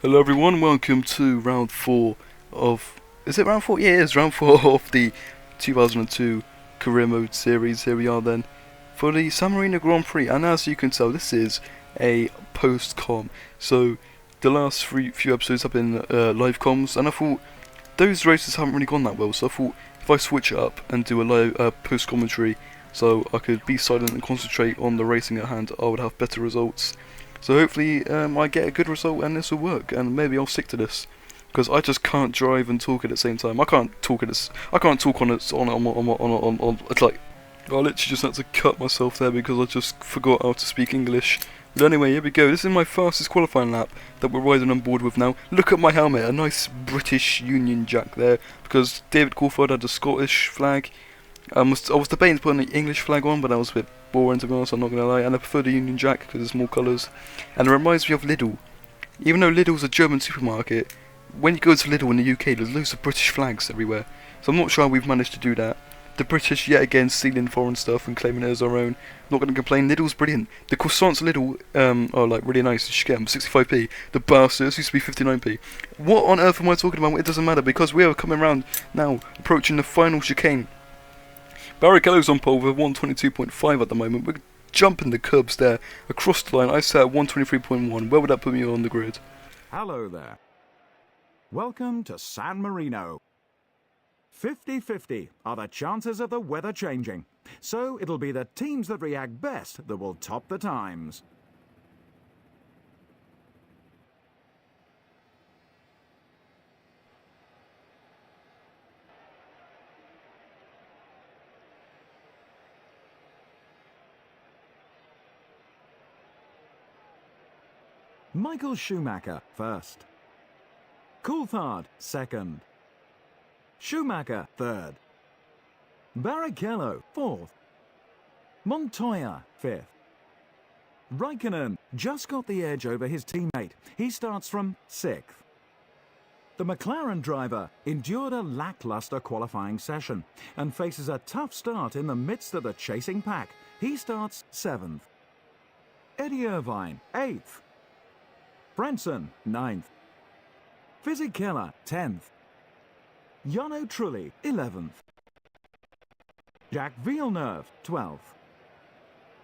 Hello everyone, welcome to round 4 of... Is it round 4? Yeah, it is round 4 of the 2002 Career Mode series. Here we are then, for the San Marino Grand Prix, and as you can tell, this is a post-com. So, the last few episodes have been live comms, and I thought those races haven't really gone that well, so I thought if I switch it up and do a live post-commentary, so I could be silent and concentrate on the racing at hand, I would have better results. So hopefully I get a good result and this will work, and maybe I'll stick to this, because I just can't drive and talk at the same time. I can't talk on it on. It's like I literally just had to cut myself there because I just forgot how to speak English. But anyway, here we go. This is my fastest qualifying lap that we're riding on board with now. Look at my helmet, a nice British Union Jack there, because David Coulthard had a Scottish flag. I was debating putting the English flag on, but that was a bit boring to be honest, I'm not going to lie, and I prefer the Union Jack because there's more colours. And it reminds me of Lidl. Even though Lidl's a German supermarket, when you go to Lidl in the UK, there's loads of British flags everywhere. So I'm not sure how we've managed to do that. The British, yet again, stealing foreign stuff and claiming it as our own. Not going to complain, Lidl's brilliant. The croissants at Lidl are like really nice, you should get them, 65p. The bastards used to be 59p. What on earth am I talking about? It doesn't matter, because we are coming around now, approaching the final chicane. Barrichello's on pole with 122.5 at the moment. We're jumping the curbs there. Across the line, I set at 123.1. Where would that put me on the grid? Hello there. Welcome to San Marino. 50-50 are the chances of the weather changing. So it'll be the teams that react best that will top the times. Michael Schumacher first. Coulthard second. Schumacher third. Barrichello fourth. Montoya fifth. Raikkonen just got the edge over his teammate. He starts from sixth. The McLaren driver endured a lackluster qualifying session and faces a tough start in the midst of the chasing pack. He starts seventh. Eddie Irvine eighth. Frentzen, 9th. Fisichella, 10th. Jarno Trulli, 11th. Jacques Villeneuve, 12th.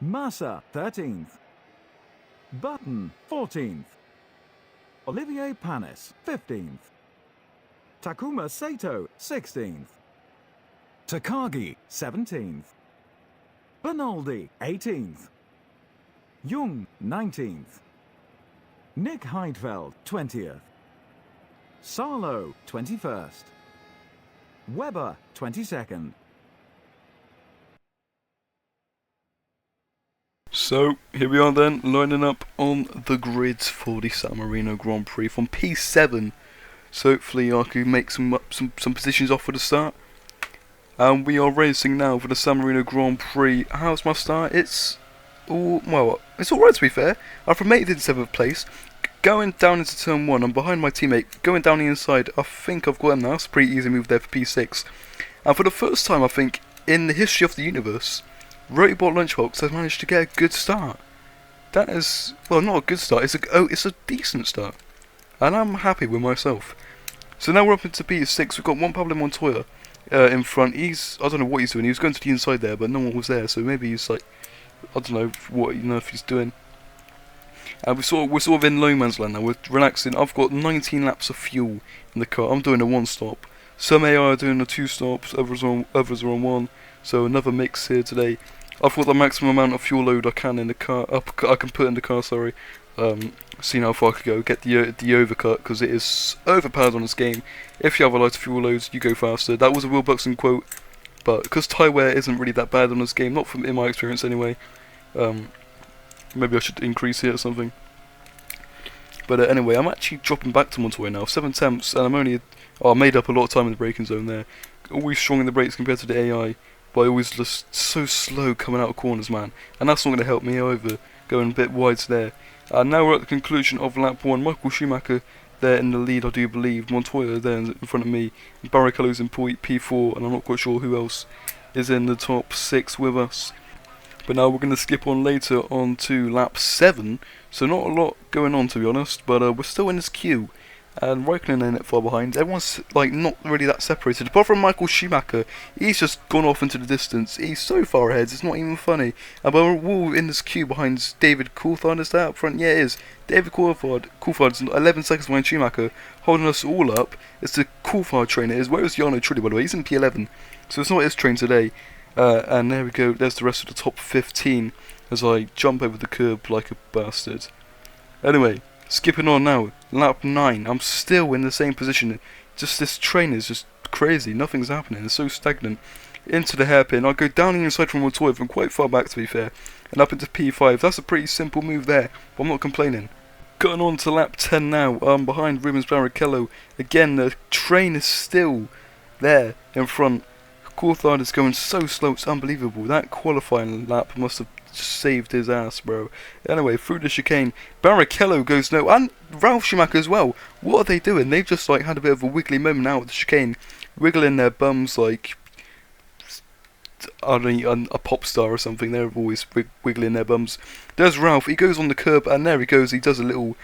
Massa, 13th. Button, 14th. Olivier Panis, 15th. Takuma Sato, 16th. Takagi, 17th. Bernaldi, 18th. Jung, 19th. Nick Heidfeld, 20th. Sarlo, 21st. Webber, 22nd. So, here we are then, lining up on the grids for the San Marino Grand Prix from P7. So hopefully I can make some positions off for the start. And we are racing now for the San Marino Grand Prix. How's my start? It's alright to be fair. I've remained in 7th place. Going down into turn 1, I'm behind my teammate. Going down the inside, I think I've got him now. It's a pretty easy move there for P6. And for the first time, I think, in the history of the universe, Rotibot Lunchbox has managed to get a good start. That is, well, not a good start, it's a decent start. And I'm happy with myself. So now we're up into P6, we've got Juan Pablo Montoya in front. I don't know what he's doing, he was going to the inside there, but no one was there, so maybe he's like, I don't know if he's doing. We're sort of in low man's land now, we're relaxing. I've got 19 laps of fuel in the car, I'm doing a 1-stop. Some AI are doing a 2-stops, others are on 1, so another mix here today. I've got the maximum amount of fuel load I can in the car, I can put in the car, sorry. Seeing how far I could go, get the overcut, because it is overpowered on this game. If you have a lighter fuel loads, you go faster. That was a Will Buxton quote, but because tyre wear isn't really that bad on this game, not from in my experience anyway. Maybe I should increase it or something. But anyway, I'm actually dropping back to Montoya now, 7 tenths, and I made up a lot of time in the braking zone there. Always strong in the brakes compared to the AI, but I always just so slow coming out of corners, man. And that's not going to help me either, going a bit wide there. Now we're at the conclusion of lap 1. Michael Schumacher there in the lead, I do believe. Montoya there in front of me. Barrichello's in P4, and I'm not quite sure who else is in the top 6 with us. But now we're going to skip on later on to lap 7 So not a lot going on, to be honest, but we're still in this queue. And Raikkonen ain't far behind. Everyone's like not really that separated. Apart from Michael Schumacher, he's just gone off into the distance. He's so far ahead, it's not even funny. And we're all in this queue behind David Coulthard. Is that up front? Yeah, it is. David Coulthard's 11 seconds behind Schumacher, holding us all up. It's the Coulthard train. It is. Where is Jarno Trulli, by the way? He's in P11, so it's not his train today. And there we go. There's the rest of the top 15 as I jump over the curb like a bastard. Anyway. Skipping on now, lap 9, I'm still in the same position, just this train is just crazy, nothing's happening, it's so stagnant. Into the hairpin, I go down the inside from Montoya from quite far back to be fair, and up into P5, that's a pretty simple move there, but I'm not complaining. Going on to lap 10 now, behind Rubens Barrichello, again the train is still there in front. Coulthard is going so slow, it's unbelievable, that qualifying lap must have saved his ass, bro. Anyway, through the chicane, Barrichello goes no, and Ralf Schumacher as well. What are they doing? They've just like had a bit of a wiggly moment out of the chicane, wiggling their bums like I don't know, a pop star or something. They're always wiggling their bums. There's Ralph. He goes on the curb, and there he goes. He does a little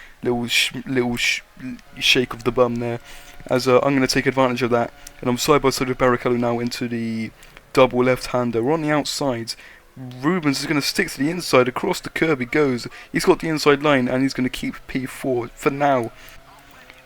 shake of the bum there. As I'm going to take advantage of that, and I'm side by side with Barrichello now into the double left-hander. We're on the outside. Rubens is going to stick to the inside. Across the curb he goes. He's got the inside line, and he's going to keep P4 for now.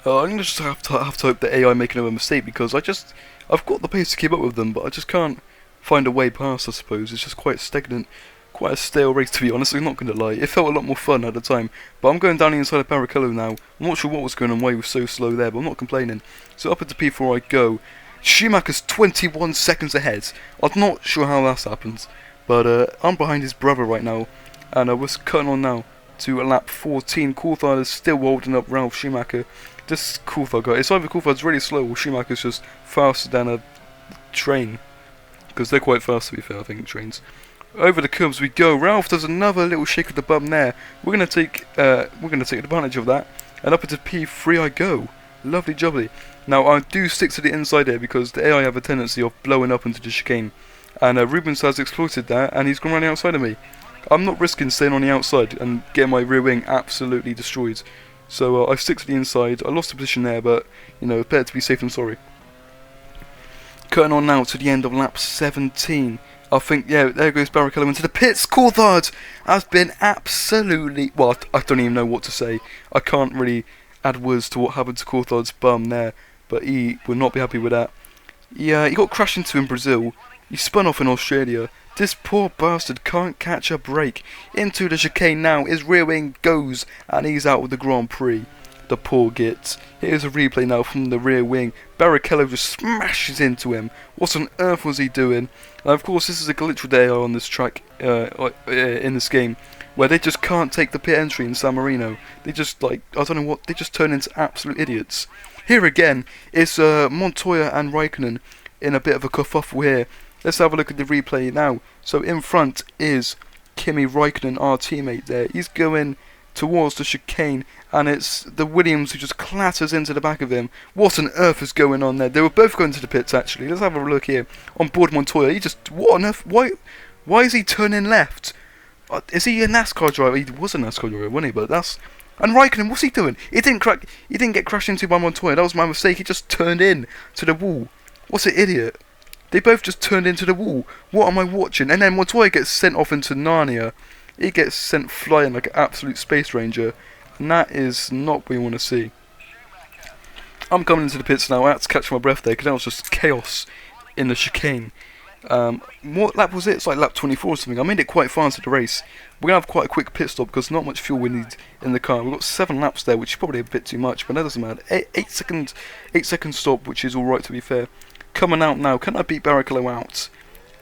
I'm going to just have to hope that AI make another mistake, because I've got the pace to keep up with them, but I just can't find a way past, I suppose. It's just quite stagnant, quite a stale race, to be honest. I'm not going to lie. It felt a lot more fun at the time, but I'm going down the inside of Barrichello now. I'm not sure what was going on, why he was so slow there, but I'm not complaining. So up into P4 I go. Schumacher's 21 seconds ahead. I'm not sure how that's happened, but I'm behind his brother right now, and we're cutting on now to lap 14. Coulthard is still holding up Ralf Schumacher. This Coulthard guy, it's either Coulthard's really slow or Schumacher's just faster than a train, because they're quite fast, to be fair, I think, trains. Over the curbs we go. Ralph does another little shake of the bum there. We're gonna take advantage of that, and up into P3 I go. Lovely jubbly. Now I do stick to the inside here because the AI have a tendency of blowing up into the chicane, and Rubens has exploited that, and he's gone around the outside of me. I'm not risking staying on the outside and getting my rear wing absolutely destroyed. So I stick to the inside. I lost the position there, but you know, better to be safe than sorry. Cutting on now to the end of lap 17. I think, yeah, there goes Barrichello into the pits. Coulthard has been absolutely... Well, I don't even know what to say. I can't really add words to what happened to Coulthard's bum there, but he will not be happy with that. Yeah, he got crashed into in Brazil. He spun off in Australia. This poor bastard can't catch a break. Into the chicane now. His rear wing goes, and he's out of the Grand Prix. The poor git. Here's a replay now from the rear wing. Barrichello just smashes into him. What on earth was he doing? And of course, this is a glitch with AI on this track, in this game, where they just can't take the pit entry in San Marino. They just, like, I don't know what, they just turn into absolute idiots. Here again, it's Montoya and Raikkonen in a bit of a kerfuffle here. Let's have a look at the replay now. So in front is Kimi Raikkonen, our teammate there. He's going towards the chicane, and it's the Williams who just clatters into the back of him. What on earth is going on there? They were both going to the pits, actually. Let's have a look here. On board Montoya, he just... What on earth? Why is he turning left? Is he a NASCAR driver? He was a NASCAR driver, wasn't he? But that's... And Raikkonen, what's he doing? He didn't get crashed into by Montoya. That was my mistake. He just turned in to the wall. What's an idiot? They both just turned into the wall. What am I watching? And then Montoya gets sent off into Narnia. He gets sent flying like an absolute space ranger. And that is not what you want to see. I'm coming into the pits now. I had to catch my breath there because that was just chaos in the chicane. What lap was it? It's like lap 24 or something. I made it quite far into the race. We're going to have quite a quick pit stop because not much fuel we need in the car. We've got 7 laps there, which is probably a bit too much, but that doesn't matter. 8 second stop, which is alright to be fair. Coming out now. Can I beat Barrichello out?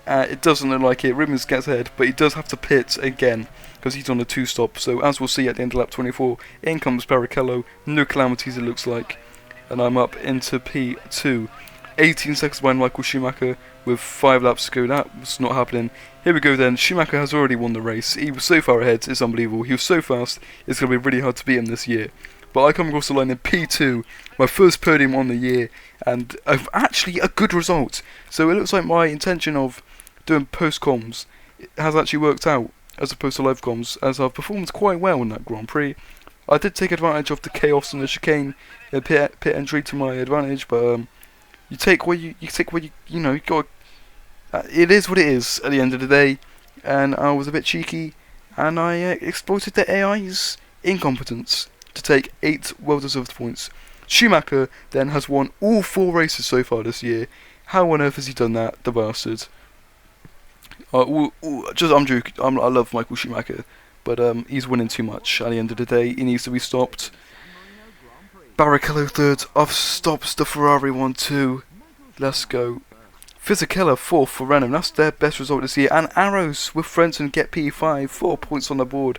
It doesn't look like it. Rubens gets ahead, but he does have to pit again because he's on a 2-stop. So as we'll see at the end of lap 24, in comes Barrichello. No calamities it looks like. And I'm up into P2. 18 seconds behind Michael Schumacher with 5 laps to go. That was not happening. Here we go then. Schumacher has already won the race. He was so far ahead, it's unbelievable. He was so fast, it's going to be really hard to beat him this year. But I come across the line in P2, my first podium on the year, and actually a good result. So it looks like my intention of doing post-coms has actually worked out. as opposed to live comms, as I've performed quite well in that Grand Prix. I did take advantage of the chaos and the chicane, pit entry to my advantage, but you take what you know. You got. It is what it is at the end of the day, and I was a bit cheeky, and I exploited the AI's incompetence to take 8 well-deserved points. Schumacher then has won all 4 races so far this year. How on earth has he done that, the bastard? I'm joking. I love Michael Schumacher, but he's winning too much. At the end of the day, he needs to be stopped. Barrichello third. I've stopped the Ferrari one too. Let's go. Fisichella 4th for Renault. That's their best result this year. And Arrows with Frenton get P5. 4 points on the board.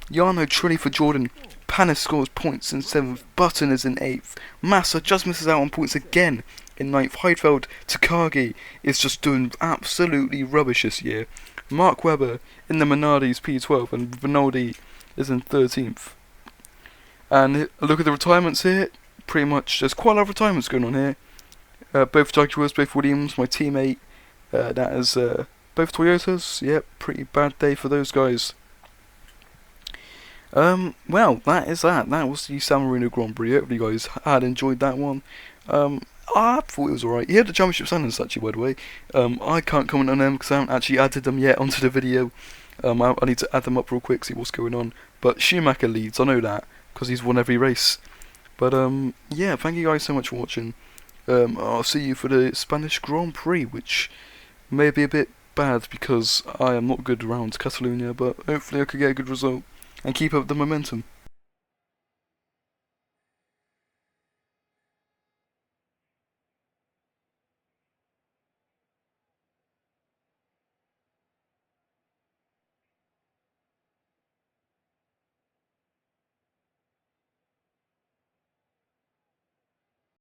Jarno Trulli for Jordan. Panis scores points in 7th. Button is in 8th. Massa just misses out on points again in 9th. Heidfeld Takagi is just doing absolutely rubbish this year. Mark Webber in the Minardi's P12 and Rinaldi is in 13th. And look at the retirements here. Pretty much, there's quite a lot of retirements going on here. Both Jaguars, both Williams, my teammate. That is both Toyotas. Yep, pretty bad day for those guys. Well, that is that. That was the San Marino Grand Prix. Hopefully you guys had enjoyed that one. I thought it was alright. He had the championship standings actually, by the way. I can't comment on them because I haven't actually added them yet onto the video. I need to add them up real quick, see what's going on. But Schumacher leads, I know that, because he's won every race. But yeah, thank you guys so much for watching. I'll see you for the Spanish Grand Prix, which may be a bit bad because I am not good around Catalonia, but hopefully I could get a good result and keep up the momentum.